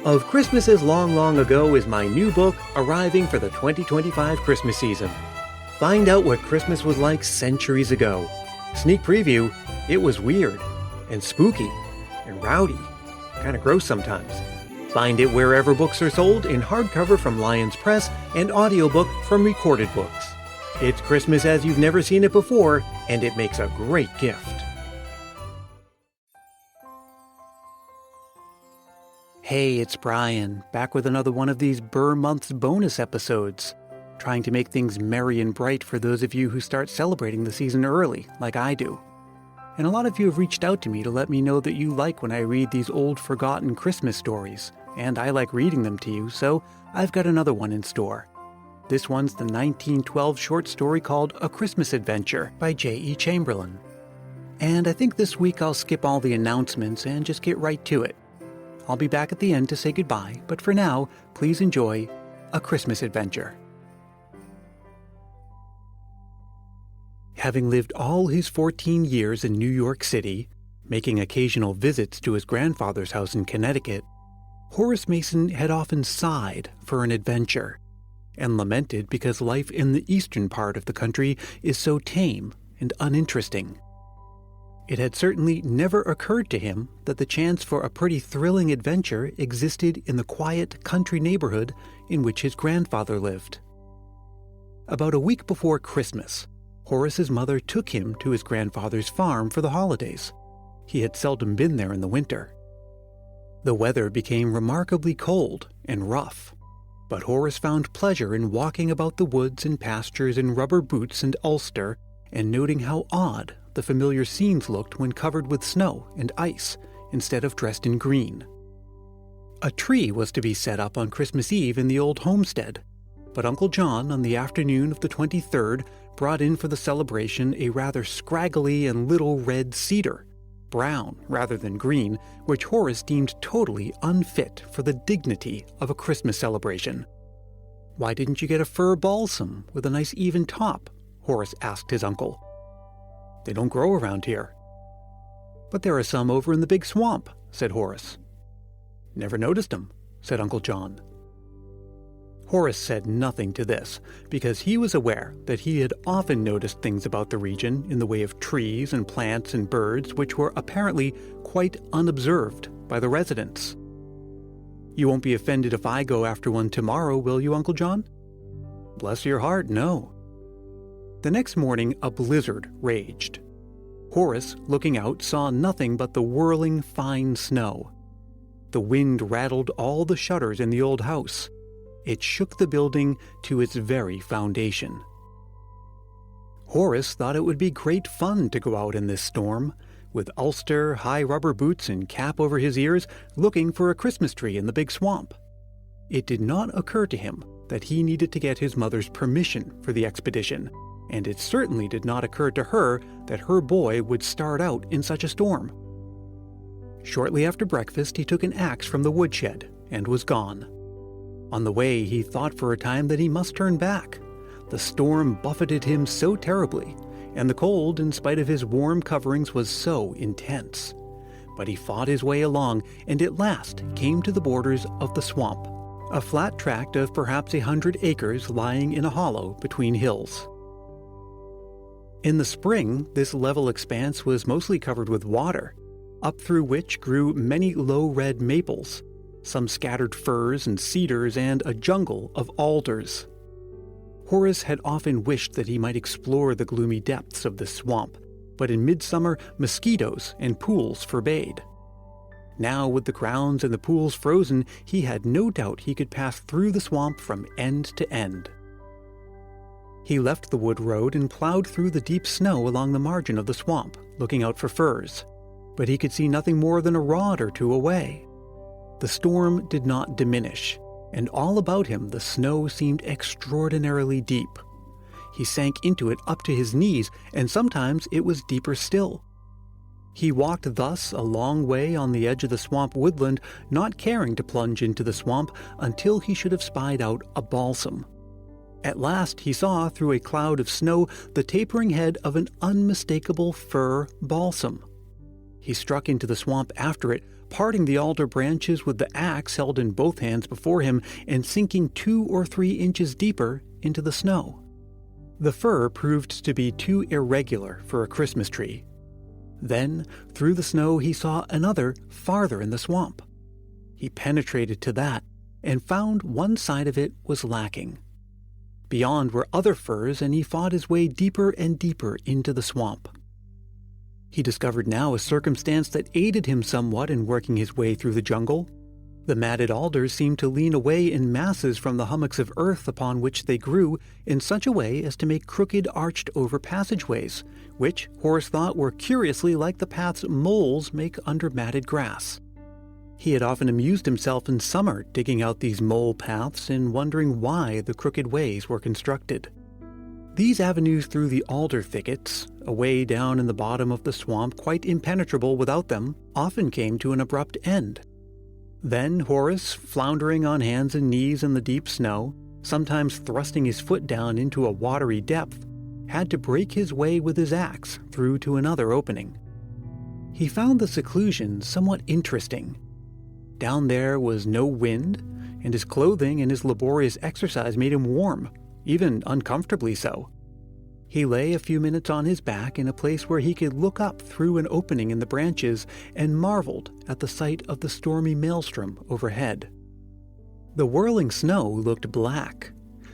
Of Christmases Long, Long Ago is my new book arriving for the 2025 Christmas season. Find out what Christmas was like centuries ago. Sneak preview, it was weird and spooky and rowdy, kind of gross sometimes. Find it wherever books are sold in hardcover from Lions Press and audiobook from Recorded Books. It's Christmas as you've never seen it before, and it makes a great gift. Hey, it's Brian, back with another one of these Ber Months Bonus episodes, trying to make things merry and bright for those of you who start celebrating the season early, like I do. And a lot of you have reached out to me to let me know that you like when I read these old forgotten Christmas stories, and I like reading them to you, so I've got another one in store. This one's the 1912 short story called A Christmas Adventure by J.E. Chamberlin. And I think this week I'll skip all the announcements and just get right to it. I'll be back at the end to say goodbye, but for now, please enjoy A Christmas Adventure. Having lived all his 14 years in New York City, making occasional visits to his grandfather's house in Connecticut, Horace Mason had often sighed for an adventure, and lamented because life in the eastern part of the country is so tame and uninteresting. It had certainly never occurred to him that the chance for a pretty thrilling adventure existed in the quiet country neighborhood in which his grandfather lived. About a week before Christmas, Horace's mother took him to his grandfather's farm for the holidays. He had seldom been there in the winter. The weather became remarkably cold and rough, but Horace found pleasure in walking about the woods and pastures in rubber boots and ulster and noting how odd the familiar scenes looked when covered with snow and ice instead of dressed in green. A tree was to be set up on Christmas Eve in the old homestead, but Uncle John, on the afternoon of the 23rd, brought in for the celebration a rather scraggly and little red cedar, brown rather than green, which Horace deemed totally unfit for the dignity of a Christmas celebration. "Why didn't you get a fir balsam with a nice even top?" Horace asked his uncle. "They don't grow around here." "But there are some over in the big swamp," said Horace. "Never noticed them," said Uncle John. Horace said nothing to this, because he was aware that he had often noticed things about the region in the way of trees and plants and birds which were apparently quite unobserved by the residents. "You won't be offended if I go after one tomorrow, will you, Uncle John?" "Bless your heart, no." The next morning, a blizzard raged. Horace, looking out, saw nothing but the whirling fine snow. The wind rattled all the shutters in the old house. It shook the building to its very foundation. Horace thought it would be great fun to go out in this storm, with ulster, high rubber boots, and cap over his ears, looking for a Christmas tree in the big swamp. It did not occur to him that he needed to get his mother's permission for the expedition, and it certainly did not occur to her that her boy would start out in such a storm. Shortly after breakfast, he took an axe from the woodshed and was gone. On the way, he thought for a time that he must turn back. The storm buffeted him so terribly, and the cold, in spite of his warm coverings, was so intense. But he fought his way along, and at last came to the borders of the swamp, a flat tract of perhaps 100 acres lying in a hollow between hills. In the spring, this level expanse was mostly covered with water, up through which grew many low red maples, some scattered firs and cedars, and a jungle of alders. Horace had often wished that he might explore the gloomy depths of this swamp, but in midsummer, mosquitoes and pools forbade. Now, with the grounds and the pools frozen, he had no doubt he could pass through the swamp from end to end. He left the wood road and plowed through the deep snow along the margin of the swamp, looking out for firs, but he could see nothing more than a rod or two away. The storm did not diminish, and all about him the snow seemed extraordinarily deep. He sank into it up to his knees, and sometimes it was deeper still. He walked thus a long way on the edge of the swamp woodland, not caring to plunge into the swamp until he should have spied out a balsam. At last he saw through a cloud of snow the tapering head of an unmistakable fir balsam. He struck into the swamp after it, parting the alder branches with the axe held in both hands before him and sinking 2 or 3 inches deeper into the snow. The fir proved to be too irregular for a Christmas tree. Then, through the snow, he saw another farther in the swamp. He penetrated to that and found one side of it was lacking. Beyond were other firs, and he fought his way deeper and deeper into the swamp. He discovered now a circumstance that aided him somewhat in working his way through the jungle. The matted alders seemed to lean away in masses from the hummocks of earth upon which they grew in such a way as to make crooked, arched-over passageways, which Horace thought were curiously like the paths moles make under matted grass. He had often amused himself in summer digging out these mole paths and wondering why the crooked ways were constructed. These avenues through the alder thickets, away down in the bottom of the swamp quite impenetrable without them, often came to an abrupt end. Then Horace, floundering on hands and knees in the deep snow, sometimes thrusting his foot down into a watery depth, had to break his way with his axe through to another opening. He found the seclusion somewhat interesting. Down there was no wind, and his clothing and his laborious exercise made him warm, even uncomfortably so. He lay a few minutes on his back in a place where he could look up through an opening in the branches and marveled at the sight of the stormy maelstrom overhead. The whirling snow looked black.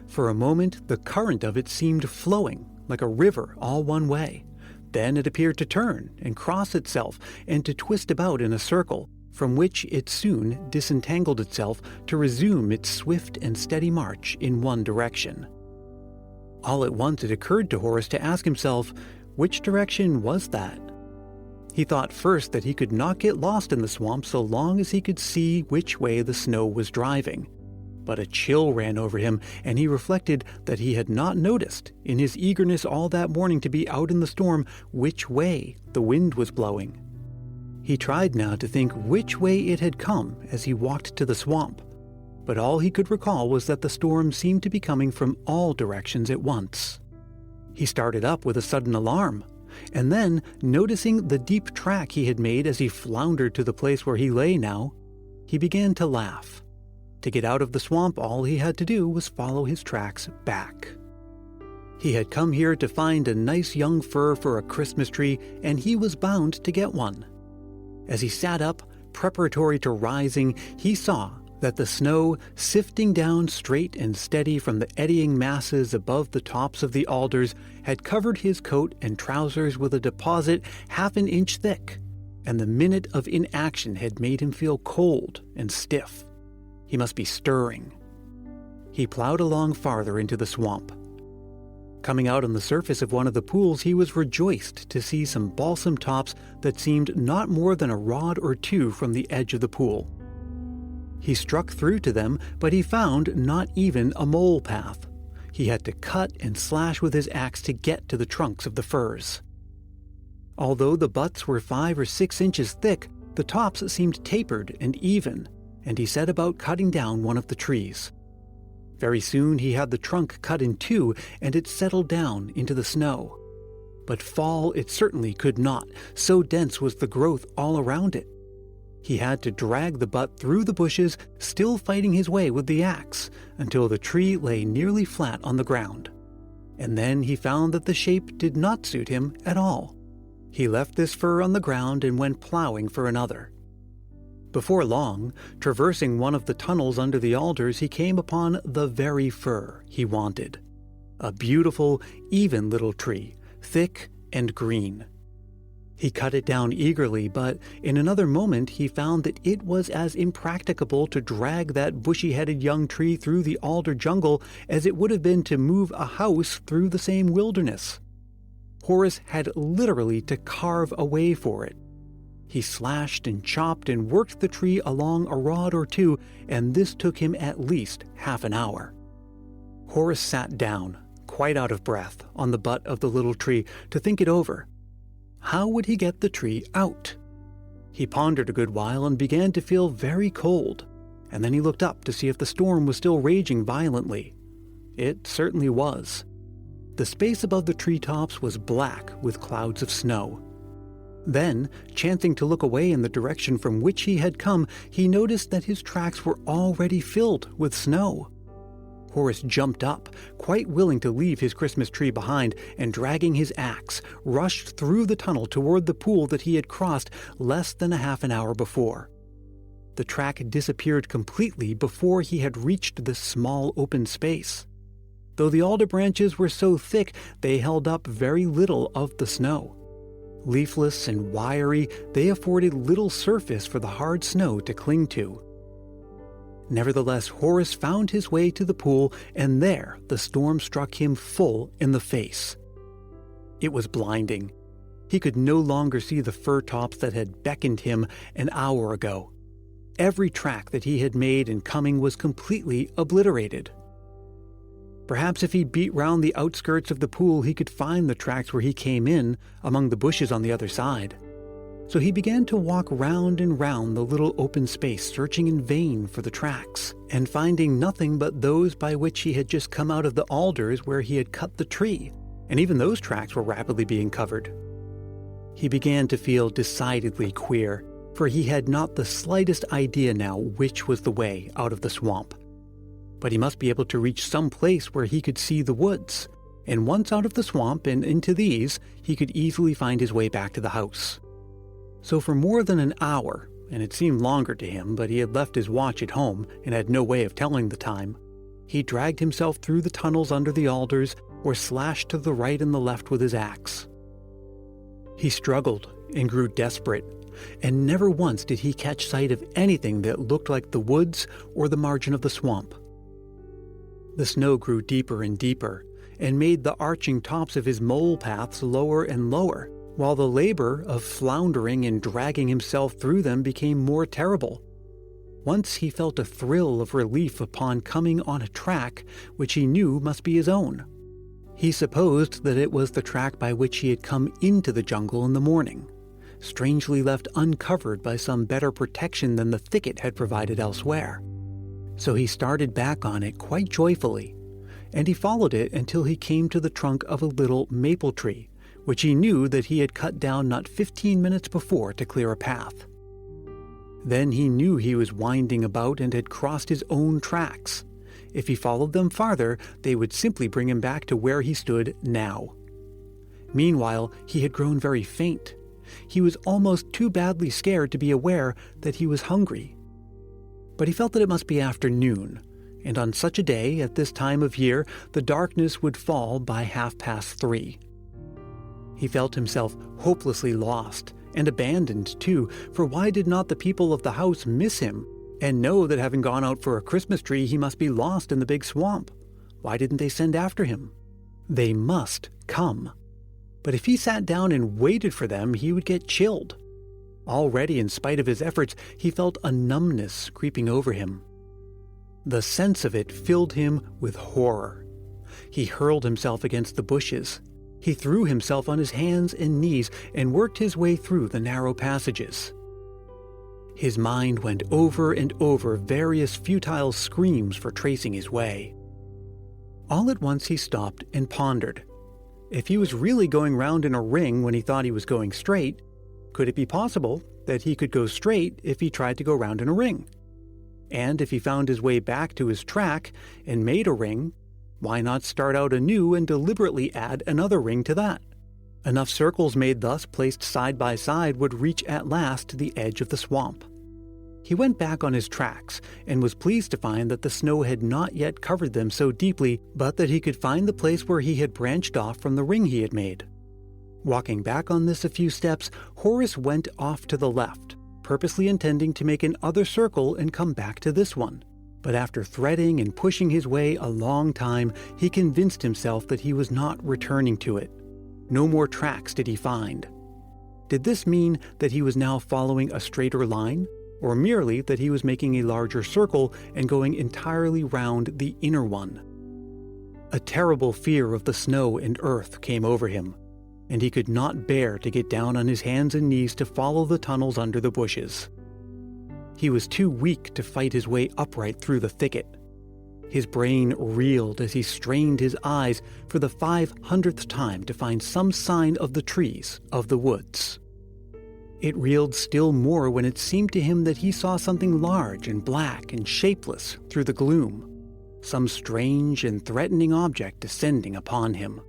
For a moment, the current of it seemed flowing like a river all one way. Then it appeared to turn and cross itself and to twist about in a circle, from which it soon disentangled itself to resume its swift and steady march in one direction. All at once it occurred to Horace to ask himself, which direction was that? He thought first that he could not get lost in the swamp so long as he could see which way the snow was driving. But a chill ran over him, and he reflected that he had not noticed, in his eagerness all that morning to be out in the storm, which way the wind was blowing. He tried now to think which way it had come as he walked to the swamp, but all he could recall was that the storm seemed to be coming from all directions at once. He started up with a sudden alarm, and then, noticing the deep track he had made as he floundered to the place where he lay now, he began to laugh. To get out of the swamp, all he had to do was follow his tracks back. He had come here to find a nice young fir for a Christmas tree, and he was bound to get one. As he sat up, preparatory to rising, he saw that the snow, sifting down straight and steady from the eddying masses above the tops of the alders, had covered his coat and trousers with a deposit half an inch thick, and the minute of inaction had made him feel cold and stiff. He must be stirring. He plowed along farther into the swamp. Coming out on the surface of one of the pools, he was rejoiced to see some balsam tops that seemed not more than a rod or two from the edge of the pool. He struck through to them, but he found not even a mole path. He had to cut and slash with his axe to get to the trunks of the firs. Although the butts were 5 or 6 inches thick, the tops seemed tapered and even, and he set about cutting down one of the trees. Very soon he had the trunk cut in two, and it settled down into the snow. But fall it certainly could not, so dense was the growth all around it. He had to drag the butt through the bushes, still fighting his way with the axe, until the tree lay nearly flat on the ground. And then he found that the shape did not suit him at all. He left this fir on the ground and went plowing for another. Before long, traversing one of the tunnels under the alders, he came upon the very fir he wanted. A beautiful, even little tree, thick and green. He cut it down eagerly, but in another moment he found that it was as impracticable to drag that bushy-headed young tree through the alder jungle as it would have been to move a house through the same wilderness. Horace had literally to carve a way for it. He slashed and chopped and worked the tree along a rod or two, and this took him at least half an hour. Horace sat down, quite out of breath, on the butt of the little tree to think it over. How would he get the tree out? He pondered a good while and began to feel very cold, and then he looked up to see if the storm was still raging violently. It certainly was. The space above the treetops was black with clouds of snow. Then, chancing to look away in the direction from which he had come, he noticed that his tracks were already filled with snow. Horace jumped up, quite willing to leave his Christmas tree behind, and dragging his axe, rushed through the tunnel toward the pool that he had crossed less than a half an hour before. The track disappeared completely before he had reached this small open space. Though the alder branches were so thick, they held up very little of the snow. Leafless and wiry, they afforded little surface for the hard snow to cling to. Nevertheless, Horace found his way to the pool, and there the storm struck him full in the face. It was blinding. He could no longer see the fir tops that had beckoned him an hour ago. Every track that he had made in coming was completely obliterated. Perhaps if he beat round the outskirts of the pool, he could find the tracks where he came in, among the bushes on the other side. So he began to walk round and round the little open space, searching in vain for the tracks, and finding nothing but those by which he had just come out of the alders where he had cut the tree, and even those tracks were rapidly being covered. He began to feel decidedly queer, for he had not the slightest idea now which was the way out of the swamp. But he must be able to reach some place where he could see the woods, and once out of the swamp and into these, he could easily find his way back to the house. So for more than an hour, and it seemed longer to him, but he had left his watch at home and had no way of telling the time, he dragged himself through the tunnels under the alders or slashed to the right and the left with his axe. He struggled and grew desperate, and never once did he catch sight of anything that looked like the woods or the margin of the swamp. The snow grew deeper and deeper, and made the arching tops of his mole paths lower and lower, while the labor of floundering and dragging himself through them became more terrible. Once he felt a thrill of relief upon coming on a track which he knew must be his own. He supposed that it was the track by which he had come into the jungle in the morning, strangely left uncovered by some better protection than the thicket had provided elsewhere. So he started back on it quite joyfully, and he followed it until he came to the trunk of a little maple tree, which he knew that he had cut down not 15 minutes before to clear a path. Then he knew he was winding about and had crossed his own tracks. If he followed them farther, they would simply bring him back to where he stood now. Meanwhile, he had grown very faint. He was almost too badly scared to be aware that he was hungry. But he felt that it must be afternoon, and on such a day, at this time of year, the darkness would fall by 3:30. He felt himself hopelessly lost, and abandoned too, for why did not the people of the house miss him, and know that having gone out for a Christmas tree he must be lost in the big swamp? Why didn't they send after him? They must come. But if he sat down and waited for them, he would get chilled. Already, in spite of his efforts, he felt a numbness creeping over him. The sense of it filled him with horror. He hurled himself against the bushes. He threw himself on his hands and knees and worked his way through the narrow passages. His mind went over and over various futile screams for tracing his way. All at once he stopped and pondered. If he was really going round in a ring when he thought he was going straight, could it be possible that he could go straight if he tried to go round in a ring? And if he found his way back to his track and made a ring, why not start out anew and deliberately add another ring to that? Enough circles made thus, placed side by side, would reach at last to the edge of the swamp. He went back on his tracks, and was pleased to find that the snow had not yet covered them so deeply, but that he could find the place where he had branched off from the ring he had made. Walking back on this a few steps, Horace went off to the left, purposely intending to make another circle and come back to this one. But after threading and pushing his way a long time, he convinced himself that he was not returning to it. No more tracks did he find. Did this mean that he was now following a straighter line, or merely that he was making a larger circle and going entirely round the inner one? A terrible fear of the snow and earth came over him, and he could not bear to get down on his hands and knees to follow the tunnels under the bushes. He was too weak to fight his way upright through the thicket. His brain reeled as he strained his eyes for the 500th time to find some sign of the trees of the woods. It reeled still more when it seemed to him that he saw something large and black and shapeless through the gloom, some strange and threatening object descending upon him.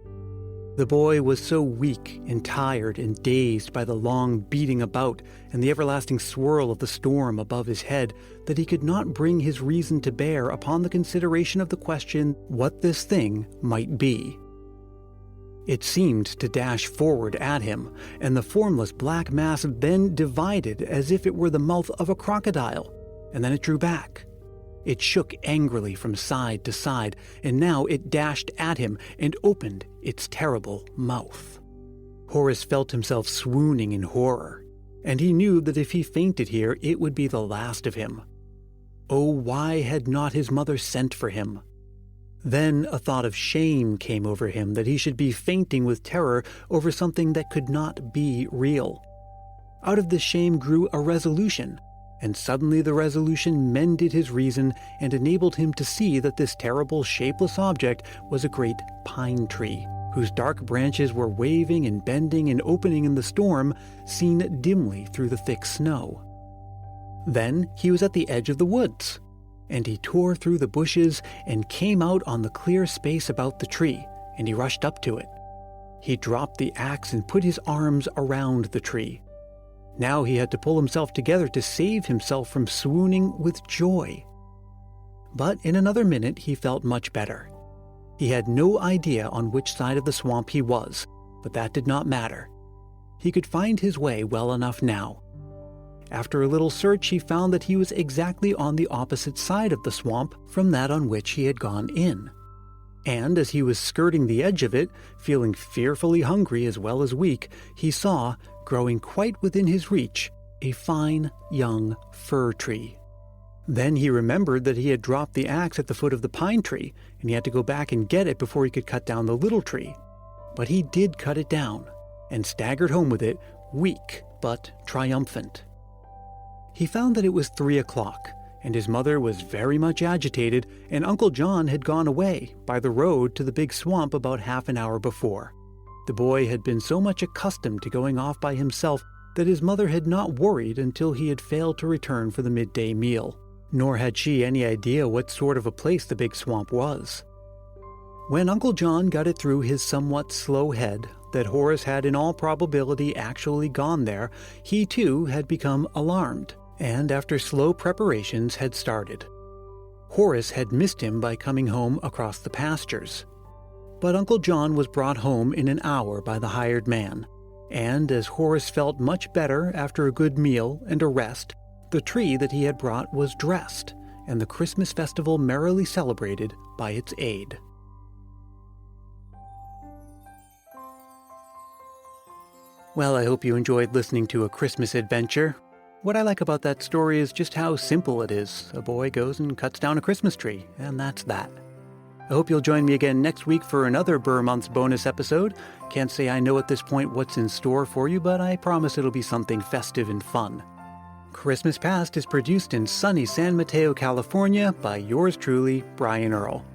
The boy was so weak and tired and dazed by the long beating about and the everlasting swirl of the storm above his head that he could not bring his reason to bear upon the consideration of the question what this thing might be. It seemed to dash forward at him, and the formless black mass then divided as if it were the mouth of a crocodile, and then it drew back. It shook angrily from side to side, and now it dashed at him and opened its terrible mouth. Horace felt himself swooning in horror, and he knew that if he fainted here, it would be the last of him. Oh, why had not his mother sent for him? Then a thought of shame came over him that he should be fainting with terror over something that could not be real. Out of this shame grew a resolution, and suddenly the resolution mended his reason and enabled him to see that this terrible shapeless object was a great pine tree, whose dark branches were waving and bending and opening in the storm, seen dimly through the thick snow. Then he was at the edge of the woods, and he tore through the bushes and came out on the clear space about the tree, and he rushed up to it. He dropped the axe and put his arms around the tree. Now he had to pull himself together to save himself from swooning with joy. But in another minute he felt much better. He had no idea on which side of the swamp he was, but that did not matter. He could find his way well enough now. After a little search, he found that he was exactly on the opposite side of the swamp from that on which he had gone in. And as he was skirting the edge of it, feeling fearfully hungry as well as weak, he saw, growing quite within his reach, a fine young fir tree. Then he remembered that he had dropped the axe at the foot of the pine tree, and he had to go back and get it before he could cut down the little tree. But he did cut it down, and staggered home with it, weak but triumphant. He found that it was 3 o'clock, and his mother was very much agitated, and Uncle John had gone away by the road to the big swamp about half an hour before. The boy had been so much accustomed to going off by himself that his mother had not worried until he had failed to return for the midday meal, nor had she any idea what sort of a place the big swamp was. When Uncle John got it through his somewhat slow head that Horace had in all probability actually gone there, he too had become alarmed, and after slow preparations had started. Horace had missed him by coming home across the pastures. But Uncle John was brought home in an hour by the hired man, and as Horace felt much better after a good meal and a rest, the tree that he had brought was dressed, and the Christmas festival merrily celebrated by its aid. Well, I hope you enjoyed listening to A Christmas Adventure. What I like about that story is just how simple it is. A boy goes and cuts down a Christmas tree, and that's that. I hope you'll join me again next week for another Ber Months Bonus episode. Can't say I know at this point what's in store for you, but I promise it'll be something festive and fun. Christmas Past is produced in sunny San Mateo, California by yours truly, Brian Earl.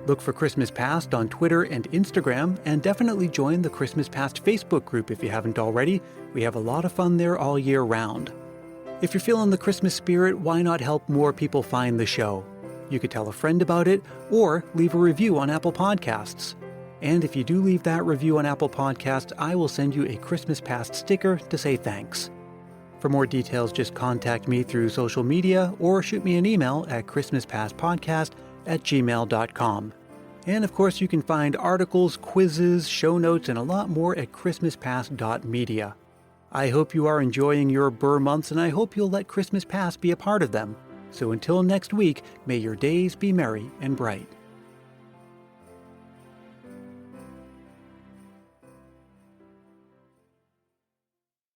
Look for Christmas Past on Twitter and Instagram, and definitely join the Christmas Past Facebook group if you haven't already. We have a lot of fun there all year round. If you're feeling the Christmas spirit, why not help more people find the show? You could tell a friend about it, or leave a review on Apple Podcasts. And if you do leave that review on Apple Podcasts, I will send you a Christmas Past sticker to say thanks. For more details, just contact me through social media or shoot me an email at christmaspastpodcast@gmail.com. And of course, you can find articles, quizzes, show notes, and a lot more at christmaspast.media. I hope you are enjoying your Ber months, and I hope you'll let Christmas Past be a part of them. So until next week, may your days be merry and bright.